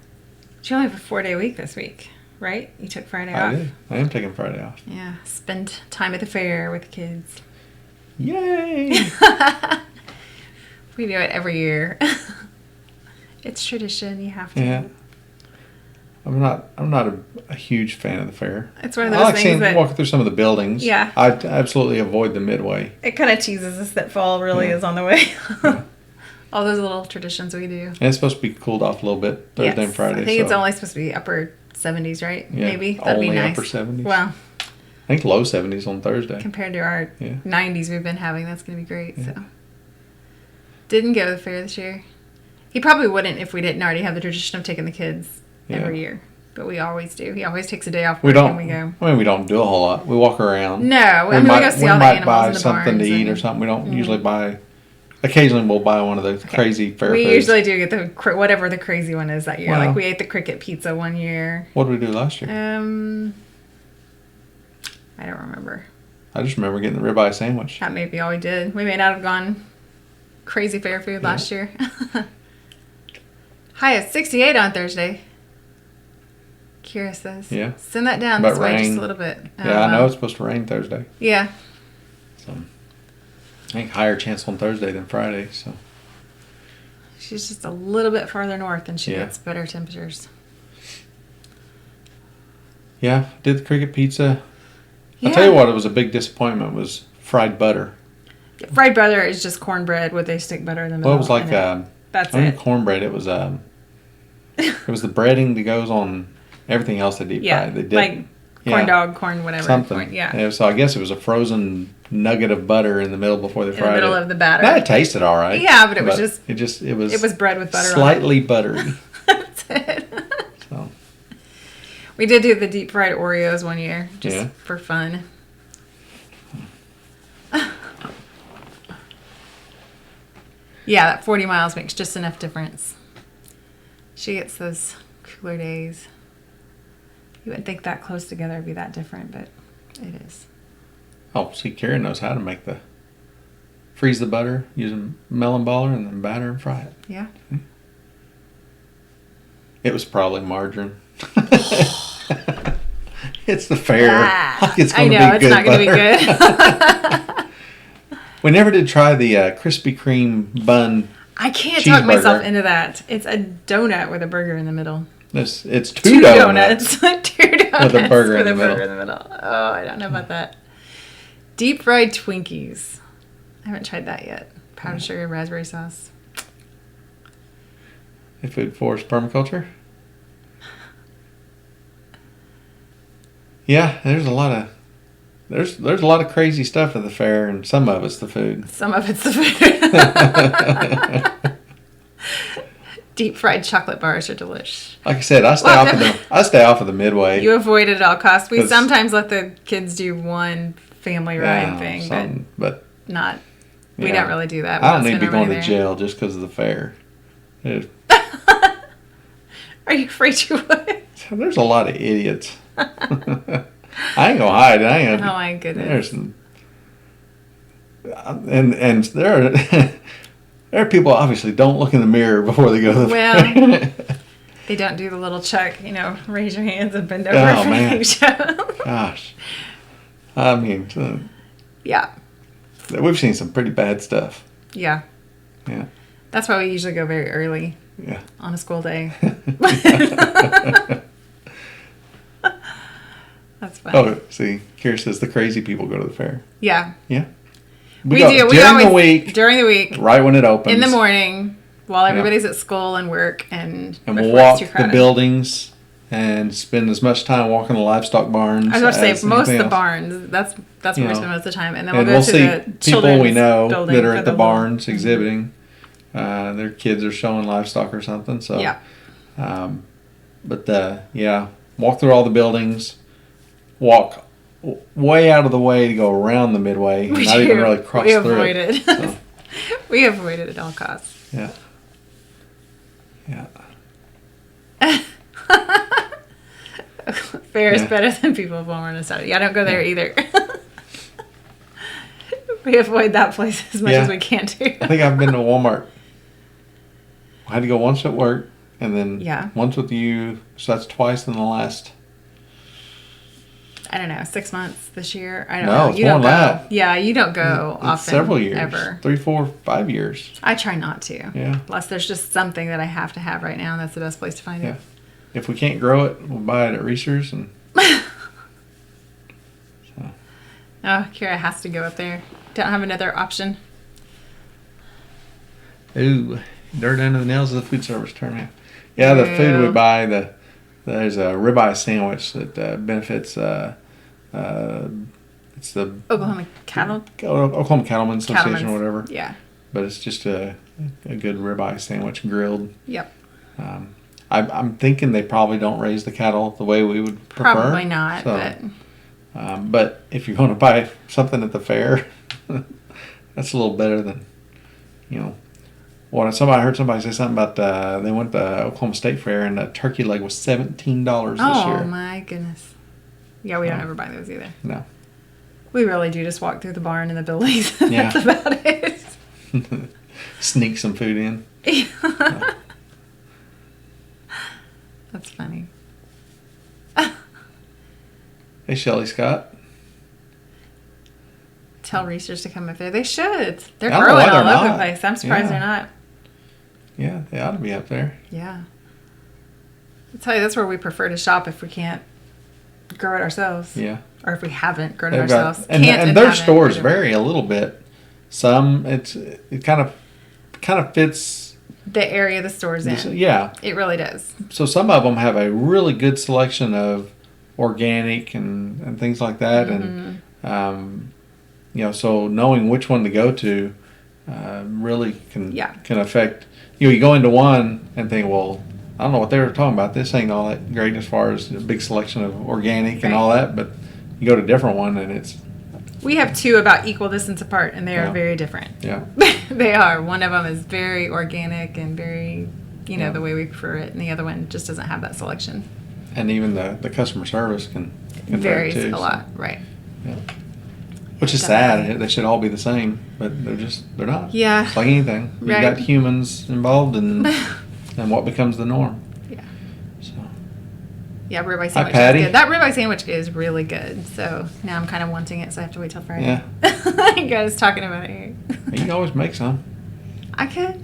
But you only have a 4-day week this week, right? You took Friday I off. did. I am taking Friday off. Yeah. Spend time at the fair with the kids. Yay! We do it every year. It's tradition. You have to. Yeah. I'm not a huge fan of the fair. It's one of I those like things seeing that walking through some of the buildings. Yeah. I absolutely avoid the midway. it kind of teases us that fall really Yeah. is on the way. Yeah. All those little traditions we do. And it's supposed to be cooled off a little bit Thursday and Friday. I think it's so, only supposed to be upper 70s, right? Yeah, Maybe. That'd only be nice. upper 70s. Well, I think low 70s on Thursday. compared to our Yeah. 90s we've been having, that's going to be great. Yeah. So, didn't go to the fair this year. He probably wouldn't if we didn't already have the tradition of taking the kids every year. But we always do. He always takes a day off We work don't. and we go. I mean, we don't do a whole lot. We walk around. No, I mean, we go see all the might animals buy in the something barns to eat or and- something. We don't usually buy. Occasionally, we'll buy one of the crazy fair We foods. usually do get the whatever the crazy one is that year. Wow. Like we ate the cricket pizza one year. What did we do last year? I don't remember. I just remember getting the ribeye sandwich. That may be all we did. We may not have gone crazy fair food last year. High of 68 on Thursday. Kira says. Yeah. Send that down About this way just rain. a little bit. Yeah, I know it's supposed to rain Thursday. Yeah. So I think higher chance on Thursday than Friday. So She's just a little bit farther north and she Yeah. gets better temperatures. yeah, did the cricket pizza. Yeah. I'll tell you what, it was a big disappointment was fried butter. Fried butter is just cornbread with a stick butter in the middle. Well, it was like that's on it. cornbread. It was the breading that goes on everything else they deep Yeah, fried. They dip, like corn dog, corn whatever. something. Corn, yeah. And so I guess it was a frozen nugget of butter in the middle before they In fried the middle it. of the batter. That tasted all right. Yeah, but it was it was bread with butter slightly buttery. That's it. So We did do the deep fried Oreos one year just for fun. Yeah, that 40 miles makes just enough difference. She gets those cooler days. You wouldn't think that close together would be that different, but it is. oh, see, Karen knows how to freeze the butter using melon baller and then batter and fry it. Yeah. It was probably margarine. It's the fair. Ah, It's I going to know, be it's good not going to be butter. good. We never did try the Krispy Kreme bun. I can't talk myself Cheeseburger. into that. It's a donut with a burger in the middle. It's two donuts. Two donuts with a burger in the burger in the middle. Oh, I don't know about that. Deep fried Twinkies. I haven't tried that yet. Powdered sugar, raspberry sauce. A food forest permaculture. Yeah, there's a lot of crazy stuff at the fair, and some of it's the food. Some of it's the food. Deep fried chocolate bars are delish. Like I said, I stay off of the midway. You avoid it at all costs. We 'Cause- sometimes let the kids do one family ride thing, something, but not. We yeah. don't really do that. We I don't don't need to be spend our going to money jail just because of the fair. There's Are you afraid you would? a lot of idiots. I ain't gonna hide. Oh my goodness. And there are there are people obviously don't look in the mirror before they go to the Well, fair. they don't do the little check, raise your hands and bend over Oh, for man. the show. Gosh, I mean, Yeah. we've seen some pretty bad stuff. Yeah. Yeah, That's why we usually go very early yeah. on a school day. That's funny. Oh, see, Kira says the crazy people go to the fair. Yeah. Yeah, We go do. We during always, the week, during the week, right when it opens, in the morning, while everybody's at school and work, and and we'll before it's walk too the crowded. buildings and spend as much time walking the livestock barns. I was about to as say most of anything the else. barns. That's where You we know, spend most of the time, and then And we'll go to see the people children's we know building that are for at the little- barns exhibiting. Their kids are showing livestock or something. So Yeah. Walk through all the buildings, walk way out of the way to go around the midway, We not do. even really cross We through avoid it. it. So, We avoid it at all costs. yeah, yeah. Fair is Yeah. better than people of Walmart and Saturday. I don't go there either. We avoid that place as much Yeah. as we can too. I think I've been to Walmart. I had to go once at work, and then once with you. So that's twice in the last. I don't know, 6 months this year. I don't No, know. it's You more don't than go. that. Yeah, you don't go It's often. several years, Ever. 3, 4, 5 years. I try not to. Yeah. Unless there's just something that I have to have right now, and that's the best place to find Yeah. it. If we can't grow it, we'll buy it at Reese's and. Oh, Kira has to go up there. Don't have another option. Ooh, dirt under the nails of the food service tournament. Yeah, the food we buy, there's a ribeye sandwich that benefits. It's the Oklahoma Cattle. Oklahoma Cattlemen's Association Cattlemen's. or whatever. Yeah. But it's just a good ribeye sandwich grilled. Yep. I'm thinking they probably don't raise the cattle the way we would prefer. Probably not, So, but but if you're going to buy something at the fair, that's a little better than, I heard somebody say something about they went to the Oklahoma State Fair and the turkey leg was $17 this year. oh my goodness. Yeah, we don't ever buy those either. No. We really do just walk through the barn and the buildings. Yeah. That's about it. Sneak some food in. That's funny. Hey, Shelly Scott. tell Reesers to come up there. They should. They're I don't know growing why all they're over the not. place. I'm surprised Yeah. they're not. Yeah, they ought to be up there. Yeah. I'll tell you, that's where we prefer to shop if we can't grow it ourselves. Yeah. Or if we haven't grown it They've got, ourselves. and Can't their haven't, stores either way. vary a little bit. Some it kind of fits. The area the store's in. Yeah. It really does. So some of them have a really good selection of organic and things like that, and so knowing which one to go to really can affect. You go into one and think, well, I don't know what they were talking about. This ain't all that great as far as a big selection of organic and all that, but you go to a different one and it's. We have two about equal distance apart, and they are very different. Yeah. They are. One of them is very organic and very, the way we prefer it, and the other one just doesn't have that selection. And even the customer service can varies vary too, a lot, right? Yeah. Which is sad. They should all be the same, but they're not. Yeah. It's like anything. You've got humans involved and what becomes the norm. Yeah. So. Yeah, ribeye sandwich Patty. is good. That ribeye sandwich is really good. So now I'm kind of wanting it, so I have to wait till Friday. Yeah. You guys talking about it here. You can always make some. I could.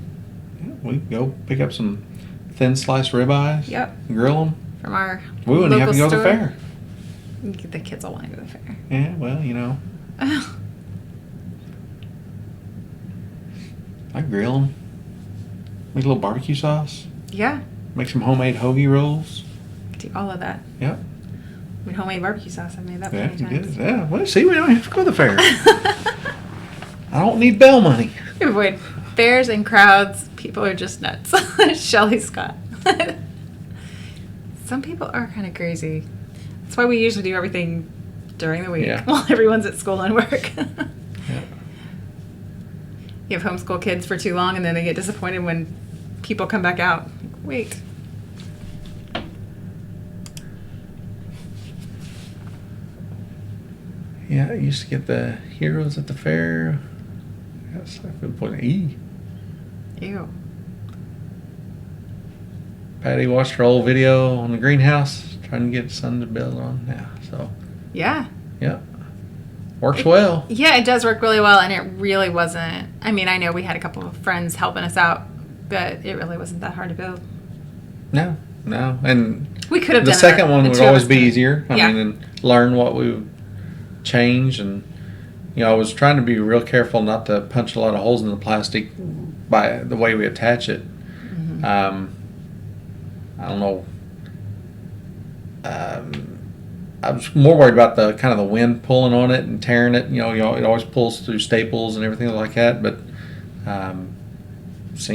Yeah, we can go pick up some thin sliced ribeyes. Yep. Grill them. From our We wouldn't local have to go to the store. fair. The kids will want to go to the fair. Yeah, well, I grill them. Make a little barbecue sauce. Yeah. Make some homemade hoagie rolls. Do all of that. Yep. With homemade barbecue sauce, I've made that Yeah, plenty times. good. Yeah. Well, see, we don't have to go to the fair. I don't need bail money. Avoid fairs and crowds. People are just nuts. Shelley Scott. Some people are kind of crazy. That's why we usually do everything during the week while everyone's at school and work. Yeah. You have homeschool kids for too long, and then they get disappointed when people come back out. Wait. Yeah, I used to get the heroes at the fair. Yes, I could put an E. Ew. Patty watched her old video on the greenhouse, trying to get son to build on. Yeah, so. Yeah. Yeah. Works well. Yeah, it does work really well, and it really wasn't. I mean, I know we had a couple of friends helping us out, but it really wasn't that hard to build. No. And we could have the done second one the would two of always us be could. easier. I Yeah. mean, and learn what we would change, and I was trying to be real careful not to punch a lot of holes in the plastic by the way we attach it. Mm-hmm. I don't know. I was more worried about the kind of the wind pulling on it and tearing it. It always pulls through staples and everything like that. But it's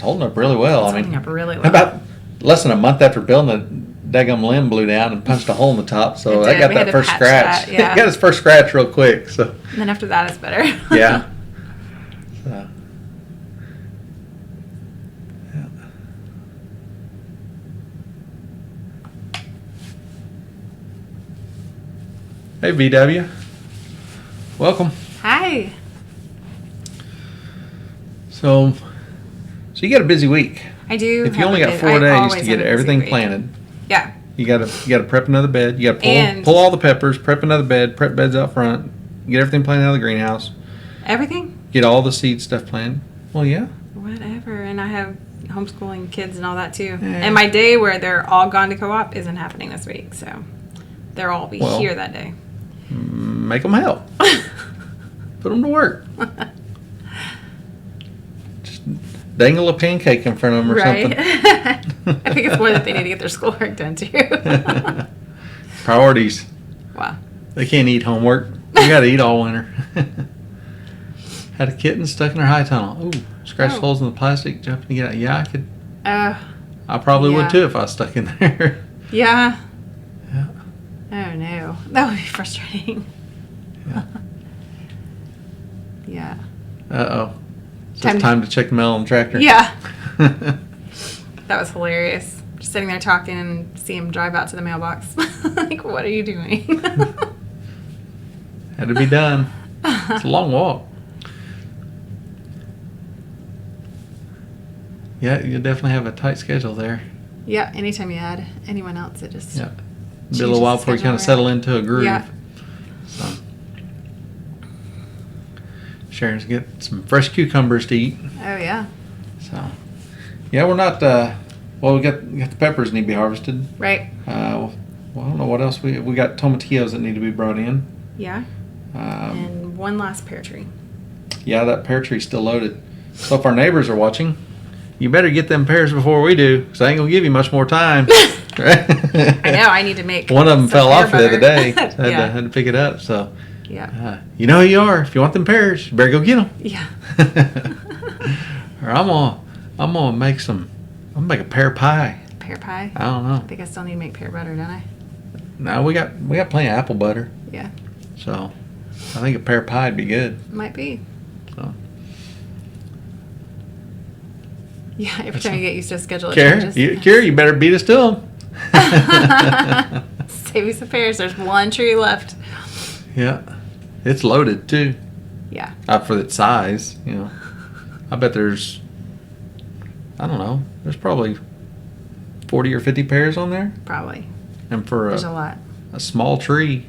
holding up really well. It's holding up really well. About less than a month after building it, daggum limb blew down and punched a hole in the top. So It I did. got We had that to first patch scratch. that, yeah. Got his first scratch real quick. So And then after that, it's better. yeah. So, yeah. Hey VW, welcome. Hi. So you got a busy week. I do. If you only got 4 days to get everything planted, Yeah. you gotta prep another bed. You gotta And- pull all the peppers, prep another bed, prep beds out front, get everything planted out of the greenhouse, Everything? get all the seed stuff planted. Well, yeah. Whatever. And I have homeschooling kids and all that too. Yeah. And my day where they're all gone to co-op isn't happening this week. So they'll all be Well, here that day. Make them help. Put them to work. Just dangle a pancake in front of them or Right. something. I think it's more that they need to get their schoolwork done too. Priorities. Wow. They can't eat homework. They got to eat all winter. Had a kitten stuck in her high tunnel. Ooh, scratched Oh. holes in the plastic, jumping to get out. Yeah, I could. Uh, I probably Yeah. would too if I was stuck in there. yeah. Yeah. Oh no. That would be frustrating. Yeah. Yeah. Uh-oh. So it's time to check the mail on the tractor. Yeah. That was hilarious. Just sitting there talking and see him drive out to the mailbox. Like, what are you doing? Had to be done. It's a long walk. Yeah, you definitely have a tight schedule there. Yeah, anytime you add anyone else, it just... Yeah. Be a little while before you kind of settle into a groove. Yeah. So. Sharon's get some fresh cucumbers to eat. Oh yeah. So, yeah, we're not. Well, we got the peppers need to be harvested. Right. Well, I don't know what else we got. Tomatillos that need to be brought in. Yeah. And one last pear tree. Yeah, that pear tree's still loaded. So if our neighbors are watching, you better get them pears before we do, because I ain't gonna give you much more time. I know. I need to make. One of them fell off the other day. So Yeah. had to pick it up. So. Yeah. You know who you are. If you want them pears, you better go get them. Yeah. Or I'm gonna make I'm gonna make a pear pie. Pear pie. I don't know. I think I still need to make pear butter, don't I? No, we got plenty of apple butter. Yeah. So I think a pear pie would be good. Might be. So. Yeah. Every time you get used to a schedule, it Kara, changes. you better beat us to them. Save me some pears. There's one tree left. Yeah, it's loaded too. Yeah. For its size, you know. I bet there's, I don't know, there's probably 40 or 50 pears on there. Probably. And for There's a lot. a small tree.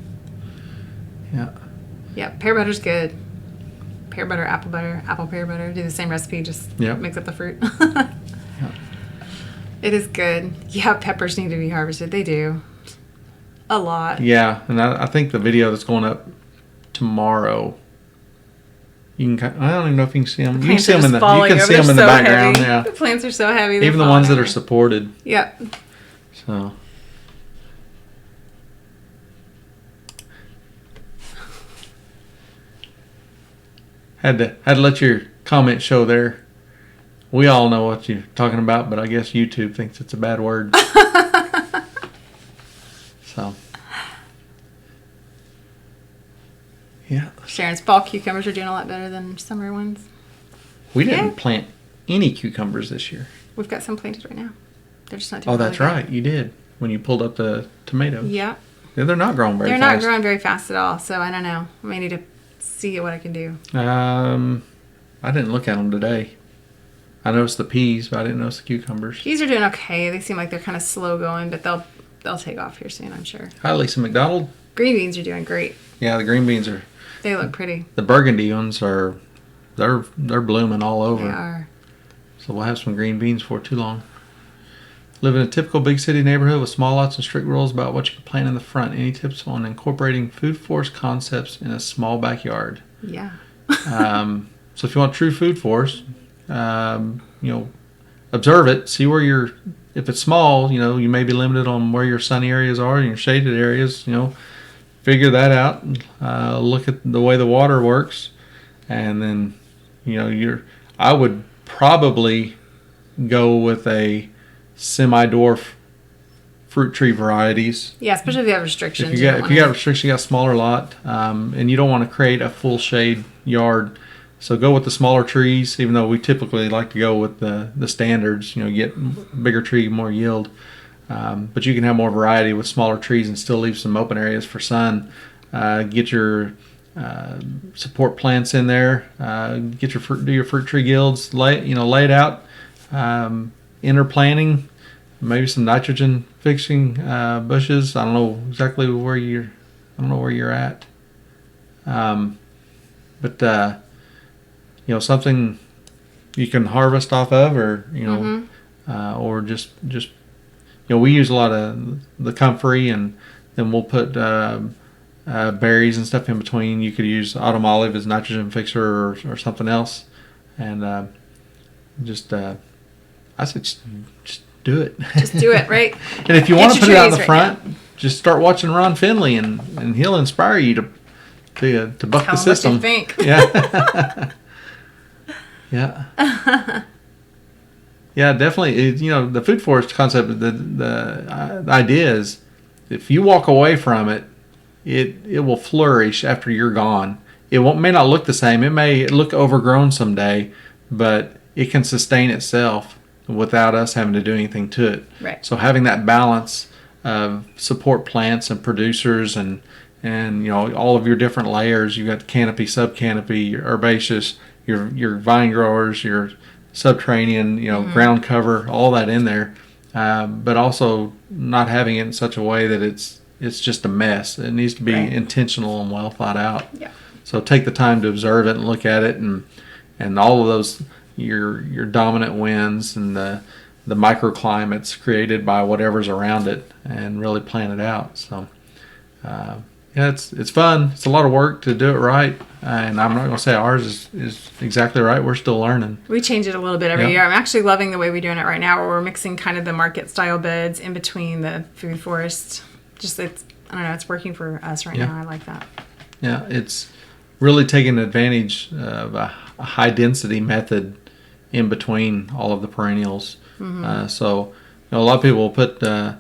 Yeah. Yeah. Pear butter's good. Pear butter, apple pear butter. Do the same recipe, just mix up the fruit. It is good. Yeah, peppers need to be harvested. They do. A lot. Yeah, and I think the video that's going up tomorrow, you can. I don't even know if you can see them. You can see them in the background. Heavy. Yeah, the plants are so heavy. Even the ones that are supported. Yep. So. Had to let your comment show there. We all know what you're talking about, but I guess YouTube thinks it's a bad word. So. Yeah. Sharon's fall cucumbers are doing a lot better than summer ones. We didn't plant any cucumbers this year. We've got some planted right now. They're just not doing that's really right. You did when you pulled up the tomatoes. Yeah. Yeah, they're not growing very fast. They're not growing very fast at all, so I don't know. I may need to see what I can do. I didn't look at them today. I noticed the peas, but I didn't notice the cucumbers. Peas are doing okay. They seem like they're kind of slow going, but they'll take off here soon, I'm sure. Hi, Lisa McDonald. Green beans are doing great. Yeah, the green beans are. They look pretty. The burgundy ones are, they're blooming all over. They are. So we'll have some green beans for too long. Live in a typical big city neighborhood with small lots and strict rules about what you can plant in the front. Any tips on incorporating food forest concepts in a small backyard? Yeah. So if you want true food forest, observe it. See where if it's small, you may be limited on where your sunny areas are and your shaded areas. Figure that out. Look at the way the water works, and then, I would probably go with a semi-dwarf fruit tree varieties. Yeah, especially if you have restrictions. If you got restrictions, you got a smaller lot, and you don't want to create a full shade yard. So go with the smaller trees, even though we typically like to go with the standards, get bigger tree, more yield. But you can have more variety with smaller trees and still leave some open areas for sun. Get your support plants in there. Do your fruit tree guilds, lay it out. Interplanting, maybe some nitrogen fixing bushes. I don't know exactly where you're at. But something you can harvest off of, or or just we use a lot of the comfrey, and then we'll put berries and stuff in between. You could use autumn olive as nitrogen fixer or something else, and I said just do it. Just do it, right? And if you want to put it out in the front, just start watching Ron Finley, and he'll inspire you to buck the system. What you think. Yeah. Yeah. Yeah, definitely. The food forest concept, the idea is, if you walk away from it, it will flourish after you're gone. It may not look the same. It may look overgrown someday, but it can sustain itself without us having to do anything to it. Right. So having that balance of support plants and producers and all of your different layers. You've got canopy, subcanopy, your herbaceous, your vine growers, your subterranean, ground cover, all that in there. But also not having it in such a way that it's just a mess. It needs to be intentional and well thought out. Yeah. So take the time to observe it and look at it, and all of those your dominant winds and the microclimates created by whatever's around it, and really plan it out. So yeah, it's fun. It's a lot of work to do it right, and I'm not going to say ours is exactly right. We're still learning. We change it a little bit every Yep. year. I'm actually loving the way we're doing it right now, where we're mixing kind of the market style beds in between the food forest. Just I don't know, it's working for us right Yeah. now. I like that. Yeah, it's really taking advantage of a high density method in between all of the perennials. So a lot of people will put the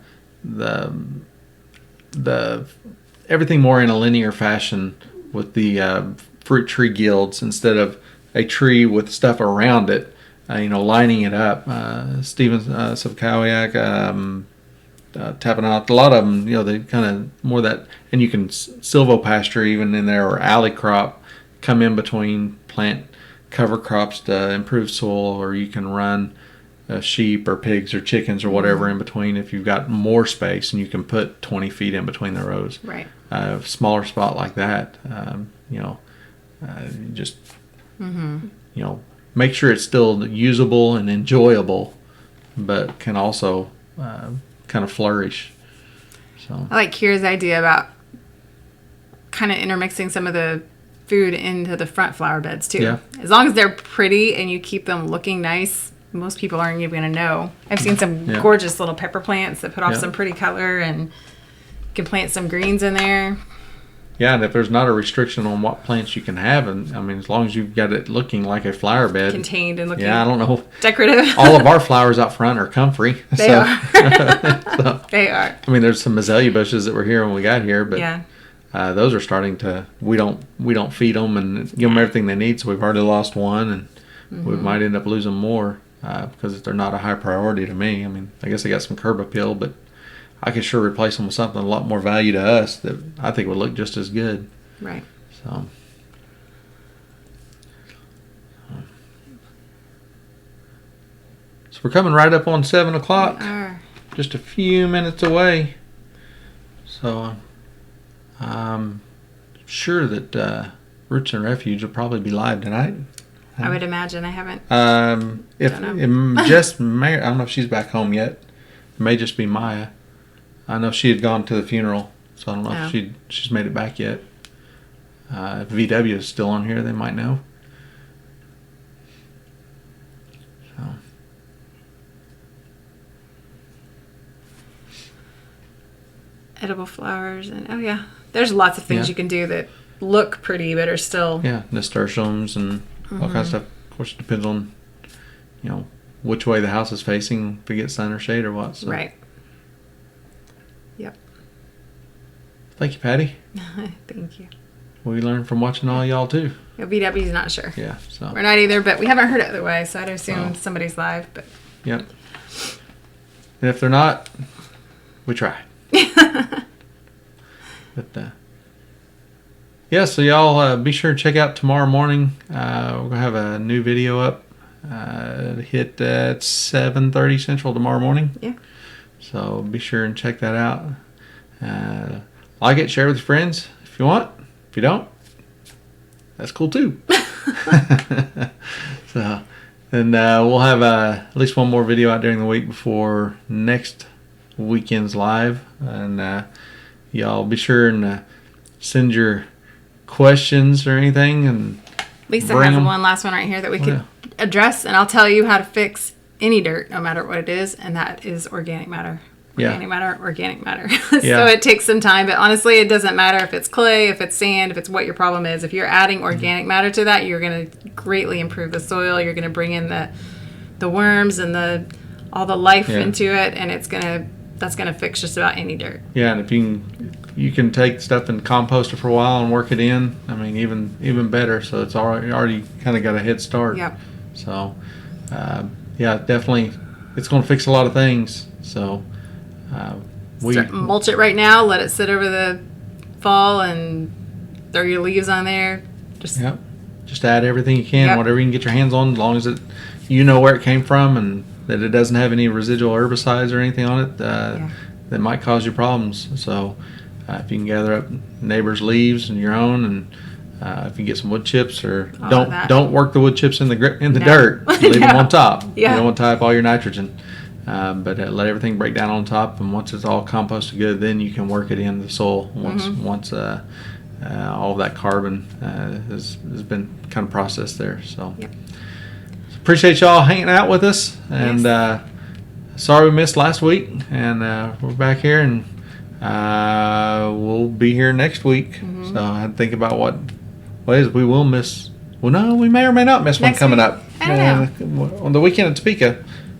everything more in a linear fashion with the fruit tree guilds instead of a tree with stuff around it, lining it up. Steven Savkowiak, Tapanaut, a lot of them, they kind of more that, and you can silvopasture even in there, or alley crop, come in between plant cover crops to improve soil, or you can run sheep or pigs or chickens or whatever in between if you've got more space, and you can put 20 feet in between the rows. Right. A smaller spot like that, just make sure it's still usable and enjoyable, but can also kind of flourish. So I like Kira's idea about kind of intermixing some of the food into the front flower beds too. Yeah. As long as they're pretty and you keep them looking nice, most people aren't even going to know. I've seen some gorgeous little pepper plants that put off some pretty color, and you can plant some greens in there. Yeah, and if there's not a restriction on what plants you can have, and as long as you've got it looking like a flower bed, Contained and looking I don't know. decorative. All of our flowers out front are comfrey. They are. So, They are. there's some azalea bushes that were here when we got here, but Yeah. those are starting to. We don't feed them and give them everything they need, so we've already lost one, and we might end up losing more because they're not a high priority to me. I guess they got some curb appeal, but I could sure replace them with something a lot more value to us that I think would look just as good. Right. So we're coming right up on 7 o'clock. We are. Just a few minutes away. So I'm sure that Roots and Refuge will probably be live tonight. I would imagine. I haven't. If Don't it just may, I don't know if she's back home yet. It may just be Maya. I know she had gone to the funeral, so I don't know if she's made it back yet. If VW is still on here, they might know. So. Edible flowers and there's lots of things you can do that look pretty but are still Nasturtiums and all kinds of stuff. Of course, it depends on which way the house is facing, if it gets sun or shade or what. So. right. Yep. Thank you, Patty. Thank you. We learned from watching all y'all too. VW's not sure. Yeah, so We're not either, but we haven't heard it otherwise, so I'd assume somebody's live. But yep. And if they're not, we try. But so y'all be sure to check out tomorrow morning. We're gonna have a new video up. Hit at 7:30 Central tomorrow morning. Yeah. So be sure and check that out. Like it, share with your friends if you want. If you don't, that's cool too. So, and we'll have at least one more video out during the week before next weekend's live. And y'all be sure and send your questions or anything. And Lisa bring has them. one last one right here that we could address, and I'll tell you how to fix any dirt, no matter what it is, and that is organic matter. Organic matter. So it takes some time, but honestly, it doesn't matter if it's clay, if it's sand, if it's what your problem is. If you're adding organic matter to that, you're going to greatly improve the soil. You're going to bring in the worms and all the life into it, and that's going to fix just about any dirt. Yeah, and if you can take stuff and compost it for a while and work it in. Even better. So it's already kind of got a head start. Yep. So, definitely, it's going to fix a lot of things. So, mulch it right now. Let it sit over the fall, and throw your leaves on there. Just add everything you can, whatever you can get your hands on, as long as where it came from and that it doesn't have any residual herbicides or anything on it that might cause you problems. So, if you can gather up neighbors' leaves and your own, if you get some wood chips, or I love that. don't work the wood chips in the No. dirt. Leave them No. on top. Yeah. You don't want to tie up all your nitrogen. But let everything break down on top, and once it's all composted good, then you can work it in the soil. Once all of that carbon has been kind of processed there. So Yep. appreciate y'all hanging out with us, and Yes. sorry we missed last week, and we're back here, and we'll be here next week. So I had to think about what is we will miss. Well, no, we may or may not miss one Next coming week? up I don't know. on the weekend at Topeka.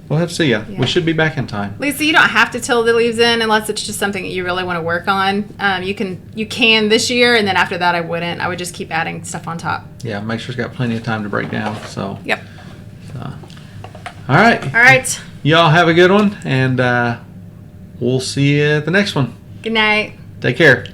We'll have to see ya. Yeah. We should be back in time. Lisa, you don't have to till the leaves in unless it's just something that you really want to work on. You can this year, and then after that, I wouldn't. I would just keep adding stuff on top. Yeah, make sure it's got plenty of time to break down. So, Yep. all right. All right. Y'all have a good one, and we'll see you at the next one. Good night. Take care.